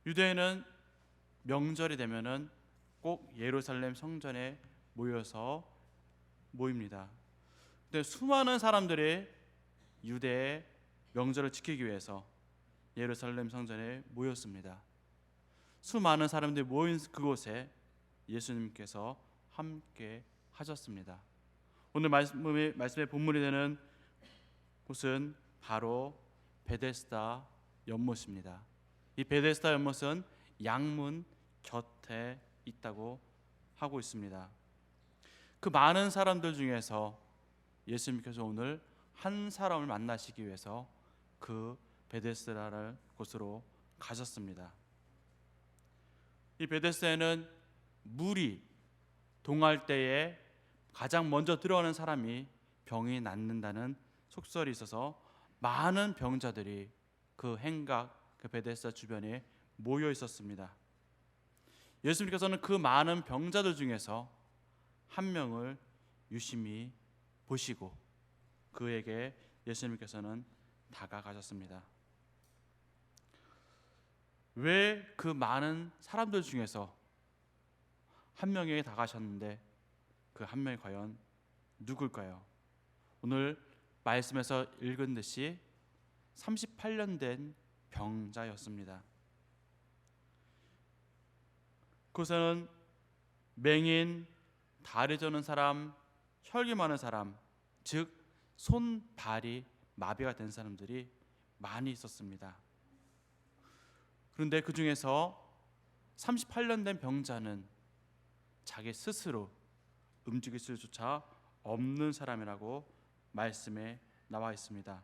유대인은 명절이 되면은 꼭 예루살렘 성전에 모여서 모입니다. 근데 수많은 사람들이 유대의 명절을 지키기 위해서 예루살렘 성전에 모였습니다. 수많은 사람들이 모인 그곳에 예수님께서 함께 하셨습니다. 오늘 말씀의 본문이 되는 곳은 바로 베데스다 연못입니다. 이 베데스다 연못은 양문 곁에 있다고 하고 있습니다. 그 많은 사람들 중에서 예수님께서 오늘 한 사람을 만나시기 위해서 그 베데스다를 곳으로 가셨습니다. 이 베데스다에는 물이 동할 때에 가장 먼저 들어가는 사람이 병이 낫는다는 속설이 있어서 많은 병자들이 그 행각, 그 베데스다 주변에 모여 있었습니다. 예수님께서는 그 많은 병자들 중에서 한 명을 유심히 보시고 그에게 예수님께서는 다가가셨습니다. 왜 그 많은 사람들 중에서 한 명에게 다가가셨는데 그 한 명이 과연 누굴까요? 오늘 말씀에서 읽은 듯이 38년 된 병자였습니다. 그것은 맹인, 다리 저는 사람, 혈기 많은 사람, 즉 손, 발이 마비가 된 사람들이 많이 있었습니다. 그런데 그 중에서 38년 된 병자는 자기 스스로 움직일 수조차 없는 사람이라고 말씀에 나와 있습니다.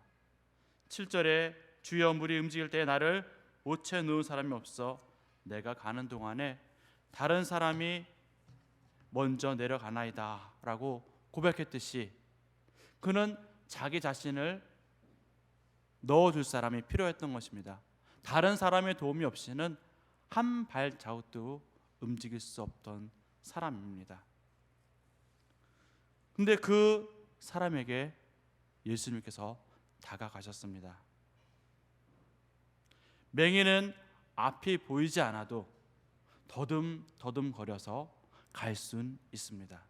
7절에 주여 물이 움직일 때 나를 오체 누운 사람이 없어 내가 가는 동안에 다른 사람이 먼저 내려가나이다 라고 고백했듯이 그는 자기 자신을 넣어줄 사람이 필요했던 것입니다. 다른 사람의 도움이 없이는 한 발자국도 움직일 수 없던 사람입니다. 근데 그 사람에게 예수님께서 다가가셨습니다. 맹인은 앞이 보이지 않아도 더듬더듬 거려서 갈 수는 있습니다.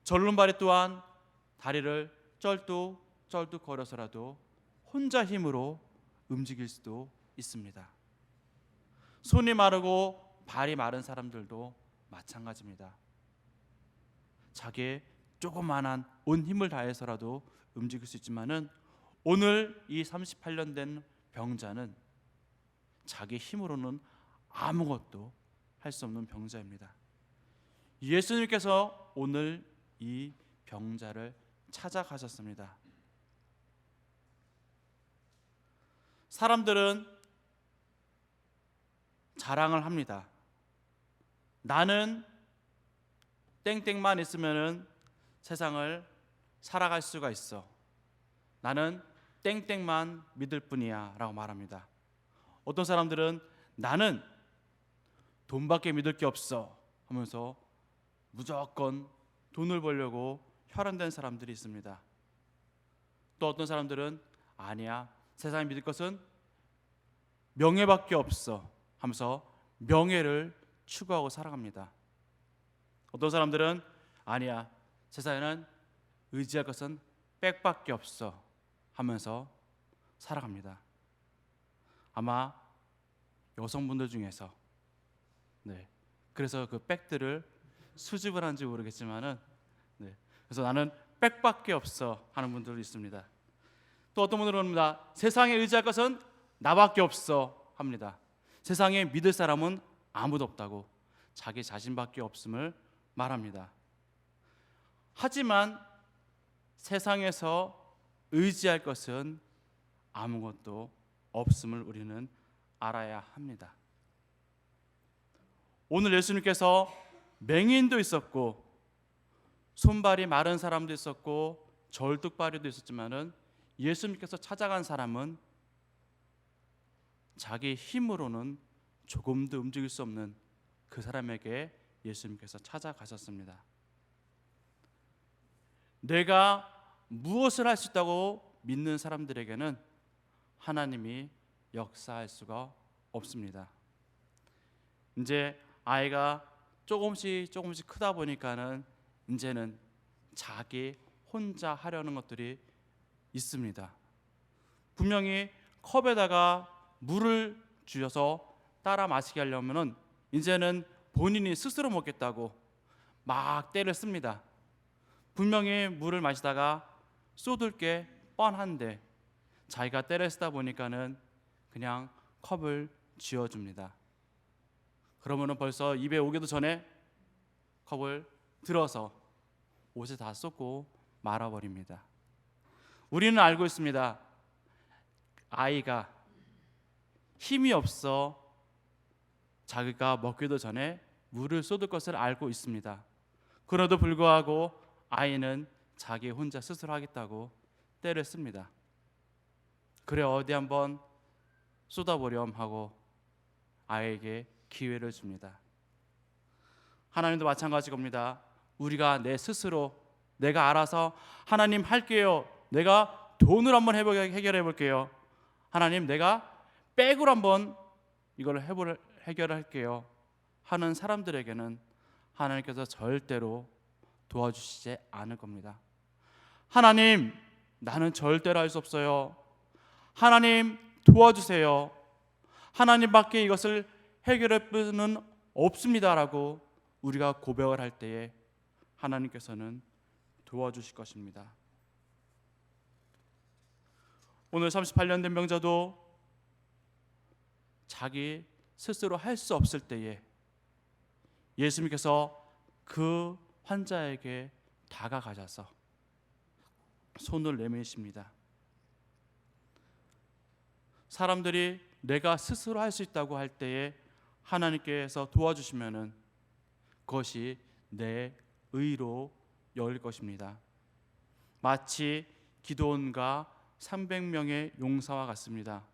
절름발이 또한 다리를 쩔뚝쩔뚝 거려서라도 혼자 힘으로 움직일 수도 있습니다. 손이 마르고 발이 마른 사람들도 마찬가지입니다. 자기의 조그만한 온 힘을 다해서라도 움직일 수 있지만은 오늘 이 38년 된 병자는 자기 힘으로는 아무것도 할 수 없는 병자입니다. 예수님께서 오늘 이 병자를 찾아가셨습니다. 사람들은 자랑을 합니다. 나는 땡땡만 있으면은 세상을 살아갈 수가 있어. 나는 땡땡만 믿을 뿐이야 라고 말합니다. 어떤 사람들은 나는 돈밖에 믿을 게 없어 하면서 무조건 돈을 벌려고 혈안된 사람들이 있습니다. 또 어떤 사람들은 아니야, 세상에 믿을 것은 명예밖에 없어 하면서 명예를 추구하고 살아갑니다. 어떤 사람들은 아니야, 세상에는 의지할 것은 백밖에 없어 하면서 살아갑니다. 아마 여성분들 중에서 그래서 그 백들을 수집을 하는지 모르겠지만은 그래서 나는 백밖에 없어 하는 분들도 있습니다. 또 어떤 분들은 합니다. 세상에 의지할 것은 나밖에 없어 합니다. 세상에 믿을 사람은 아무도 없다고 자기 자신밖에 없음을 말합니다. 하지만 세상에서 의지할 것은 아무것도 없음을 우리는 알아야 합니다. 오늘 예수님께서 맹인도 있었고 손발이 마른 사람도 있었고 절뚝발이도 있었지만은 예수님께서 찾아간 사람은 자기 힘으로는 조금도 움직일 수 없는 그 사람에게 예수님께서 찾아가셨습니다. 내가 무엇을 할 수 있다고 믿는 사람들에게는 하나님이 역사할 수가 없습니다. 이제 아이가 조금씩 크다 보니까는 이제는 자기 혼자 하려는 것들이 있습니다. 분명히 컵에다가 물을 주셔서 따라 마시게 하려면은 이제는 본인이 스스로 먹겠다고 막 때를 씁니다. 분명히 물을 마시다가 쏟을 게 뻔한데 자기가 때를 쓰다 보니까는 그냥 컵을 쥐어줍니다. 그러면은 벌써 입에 오기도 전에 컵을 들어서 옷에 다 쏟고 말아버립니다. 우리는 알고 있습니다. 아이가 힘이 없어 자기가 먹기도 전에 물을 쏟을 것을 알고 있습니다. 그래도 불구하고 아이는 자기 혼자 스스로 하겠다고 때를 씁니다. 그래 어디 한번 쏟아보렴 하고 아이에게 기회를 줍니다. 하나님도 마찬가지 겁니다. 우리가 내 스스로 내가 알아서 하나님 할게요. 내가 돈을 한번 해결해 볼게요. 하나님 내가 백으로 한번 이걸 해결할게요 하는 사람들에게는 하나님께서 절대로 도와주시지 않을 겁니다. 하나님 나는 절대로 할 수 없어요. 하나님 도와주세요. 하나님밖에 이것을 해결할 분은 없습니다라고 우리가 고백을 할 때에 하나님께서는 도와주실 것입니다. 오늘 38년 된 병자도 자기 스스로 할 수 없을 때에 예수님께서 그 환자에게 다가가셔서 손을 내미십니다. 사람들이 내가 스스로 할 수 있다고 할 때에 하나님께서 도와주시면은 그것이 내 의로 여길 것입니다. 마치 기드온과 300명의 용사와 같습니다.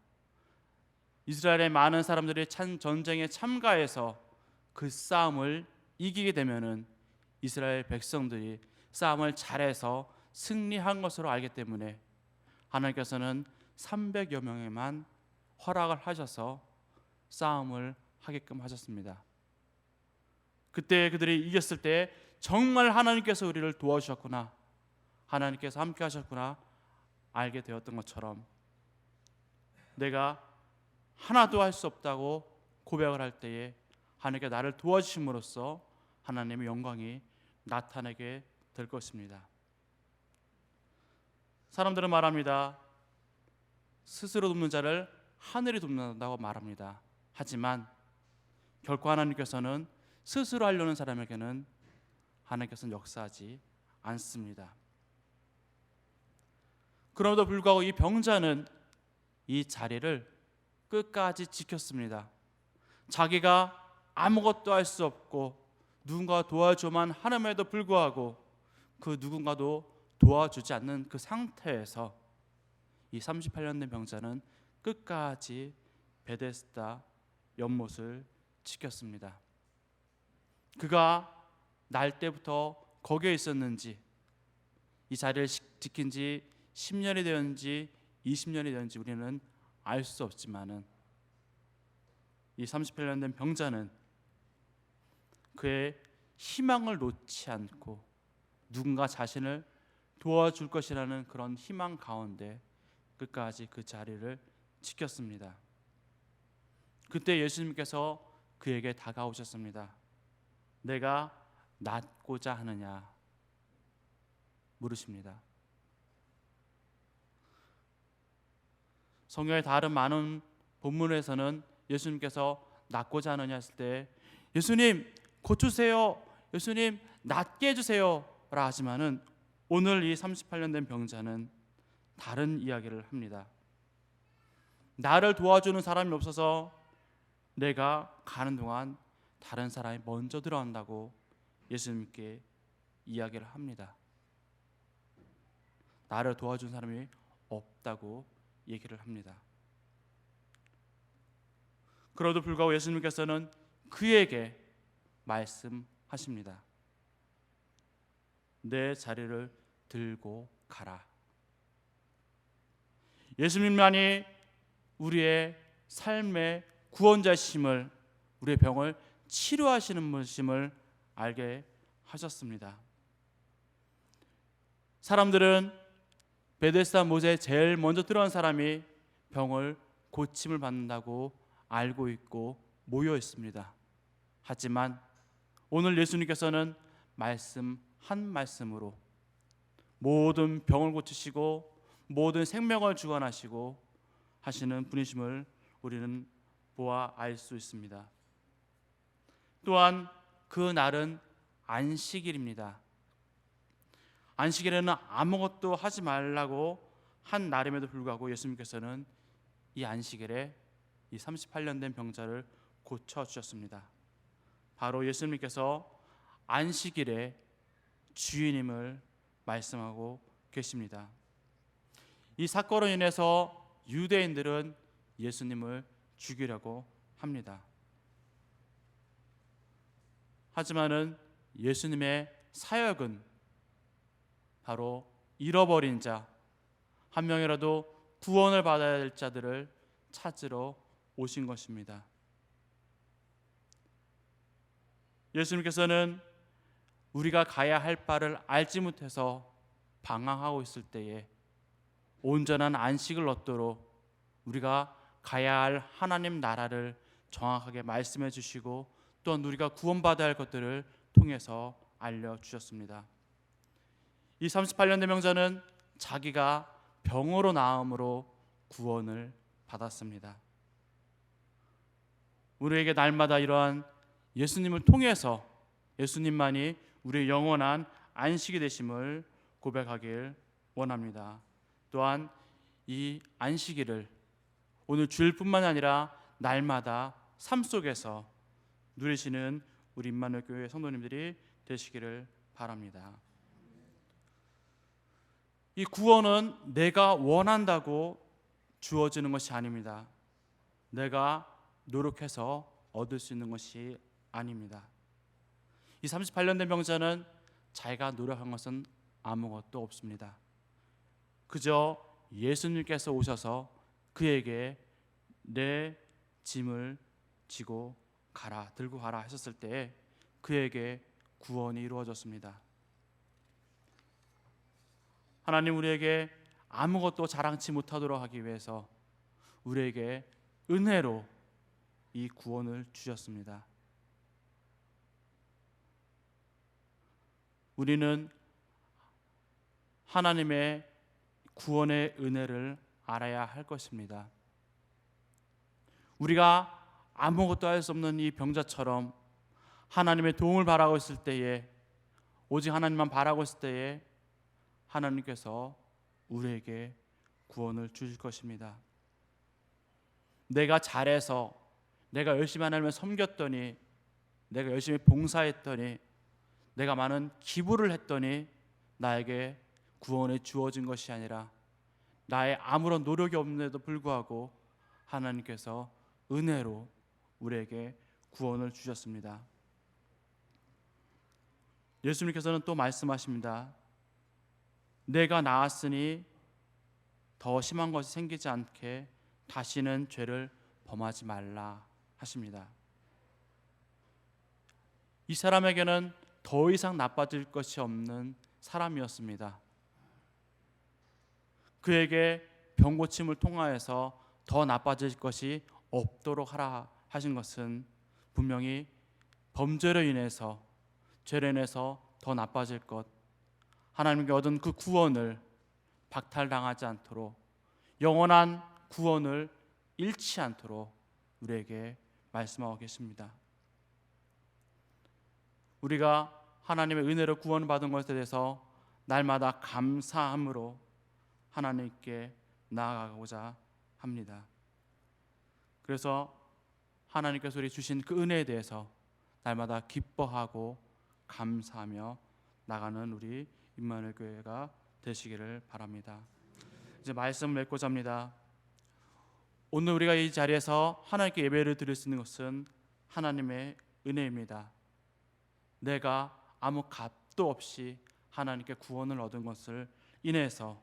이스라엘의 많은 사람들이 전쟁에 참가해서 그 싸움을 이기게 되면은 이스라엘 백성들이 싸움을 잘해서 승리한 것으로 알기 때문에 하나님께서는 300여 명에만 허락을 하셔서 싸움을 하게끔 하셨습니다. 그때 그들이 이겼을 때 정말 하나님께서 우리를 도와주셨구나, 하나님께서 함께 하셨구나 알게 되었던 것처럼 내가 하나도 할 수 없다고 고백을 할 때에 하나님께 나를 도와주심으로써 하나님의 영광이 나타나게 될 것입니다. 사람들은 말합니다. 스스로 돕는 자를 하늘이 돕는다고 말합니다. 하지만 결코 하나님께서는 스스로 하려는 사람에게는 하나님께서는 역사하지 않습니다. 그럼에도 불구하고 이 병자는 이 자리를 끝까지 지켰습니다. 자기가 아무것도 할 수 없고 누군가 도와줘만 하는에도 불구하고 그 누군가도 도와주지 않는 그 상태에서 이 38년 된 병자는 끝까지 베데스다 연못을 지켰습니다. 그가 날 때부터 거기에 있었는지, 이 자리를 지킨 지 10년이 되었는지 20년이 되었는지 우리는 알 수 없지만은 이 38년 된 병자는 그의 희망을 놓지 않고 누군가 자신을 도와줄 것이라는 그런 희망 가운데 끝까지 그 자리를 지켰습니다. 그때 예수님께서 그에게 다가오셨습니다. 내가 낫고자 하느냐 물으십니다. 성경의 다른 많은 본문에서는 예수님께서 낫고자 하느냐 했을 때 예수님 고치세요, 예수님 낫게 해주세요 라 하지만은 오늘 이 38년 된 병자는 다른 이야기를 합니다. 나를 도와주는 사람이 없어서 내가 가는 동안 다른 사람이 먼저 들어간다고 예수님께 이야기를 합니다. 나를 도와준 사람이 없다고 얘기를 합니다. 그래도 불구하고 예수님께서는 그에게 말씀하십니다. 내 자리를 들고 가라. 예수님만이 우리의 삶의 구원자심을, 우리의 병을 치료하시는 분이심을 알게 하셨습니다. 사람들은 베데스다 못에 제일 먼저 들어간 사람이 병을 고침을 받는다고 알고 있고 모여 있습니다. 하지만 오늘 예수님께서는 말씀 한 말씀으로 모든 병을 고치시고 모든 생명을 주관하시고 하시는 분이심을 우리는 보아 알 수 있습니다. 또한 그 날은 안식일입니다. 안식일에는 아무것도 하지 말라고 한 날임에도 불구하고 예수님께서는 이 안식일에 이 38년 된 병자를 고쳐주셨습니다. 바로 예수님께서 안식일의 주인임을 말씀하고 계십니다. 이 사건으로 인해서 유대인들은 예수님을 죽이려고 합니다. 하지만은 예수님의 사역은 바로 잃어버린 자, 한 명이라도 구원을 받아야 될 자들을 찾으러 오신 것입니다. 예수님께서는 우리가 가야 할 바를 알지 못해서 방황하고 있을 때에 온전한 안식을 얻도록 우리가 가야 할 하나님 나라를 정확하게 말씀해 주시고 또한 우리가 구원받아야 할 것들을 통해서 알려주셨습니다. 이 38년 된 병자는 자기가 병으로 나음으로 구원을 받았습니다. 우리에게 날마다 이러한 예수님을 통해서 예수님만이 우리의 영원한 안식이 되심을 고백하길 원합니다. 또한 이 안식일을 오늘 주일뿐만 아니라 날마다 삶 속에서 누리시는 우리 임마누엘 교회 성도님들이 되시기를 바랍니다. 이 구원은 내가 원한다고 주어지는 것이 아닙니다. 내가 노력해서 얻을 수 있는 것이 아닙니다. 이 38년 된 병자는 자기가 노력한 것은 아무것도 없습니다. 그저 예수님께서 오셔서 그에게 내 짐을 지고 가라, 들고 가라 하셨을 때에 그에게 구원이 이루어졌습니다. 하나님 우리에게 아무것도 자랑치 못하도록 하기 위해서 우리에게 은혜로 이 구원을 주셨습니다. 우리는 하나님의 구원의 은혜를 알아야 할 것입니다. 우리가 아무것도 할 수 없는 이 병자처럼 하나님의 도움을 바라고 있을 때에, 오직 하나님만 바라고 있을 때에 하나님께서 우리에게 구원을 주실 것입니다. 내가 잘해서, 내가 열심히 하나님을 섬겼더니, 내가 열심히 봉사했더니, 내가 많은 기부를 했더니 나에게 구원이 주어진 것이 아니라 나의 아무런 노력이 없는데도 불구하고 하나님께서 은혜로 우리에게 구원을 주셨습니다. 예수님께서는 또 말씀하십니다. 내가 나았으니 더 심한 것이 생기지 않게 다시는 죄를 범하지 말라 하십니다. 이 사람에게는 더 이상 나빠질 것이 없는 사람이었습니다. 그에게 병고침을 통하여서 더 나빠질 것이 없도록 하라 하신 것은 분명히 범죄로 인해서, 죄로 인해서 더 나빠질 것, 하나님께 얻은 그 구원을 박탈당하지 않도록, 영원한 구원을 잃지 않도록 우리에게 말씀하고 계십니다. 우리가 하나님의 은혜로 구원을 받은 것에 대해서 날마다 감사함으로 하나님께 나아가고자 합니다. 그래서 하나님께서 우리 주신 그 은혜에 대해서 날마다 기뻐하고 감사하며 나가는 우리 임마누엘 교회가 되시기를 바랍니다. 이제 말씀을 맺고자 합니다. 오늘 우리가 이 자리에서 하나님께 예배를 드릴 수 있는 것은 하나님의 은혜입니다. 내가 아무 값도 없이 하나님께 구원을 얻은 것을 인해서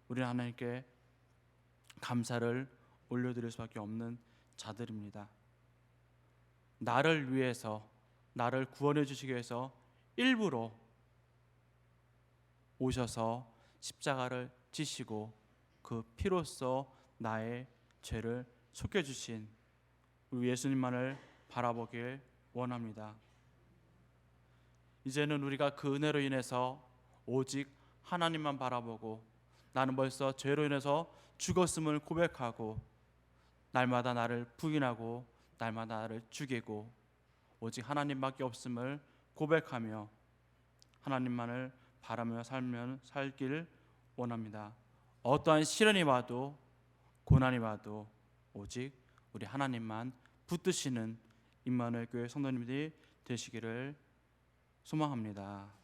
우리는 하나님께 감사를 올려드릴 수밖에 없는 자들입니다. 나를 위해서, 나를 구원해 주시기 위해서 일부러 오셔서 십자가를 지시고 그 피로써 나의 죄를 속여주신 우리 예수님만을 바라보길 원합니다. 이제는 우리가 그 은혜로 인해서 오직 하나님만 바라보고 나는 벌써 죄로 인해서 죽었음을 고백하고 날마다 나를 부인하고 날마다 나를 죽이고 오직 하나님밖에 없음을 고백하며 하나님만을 바라며 살길 원합니다. 어떠한 시련이 와도 고난이 와도 오직 우리 하나님만 붙드시는 임마누엘 교회 성도님들이 되시기를 소망합니다.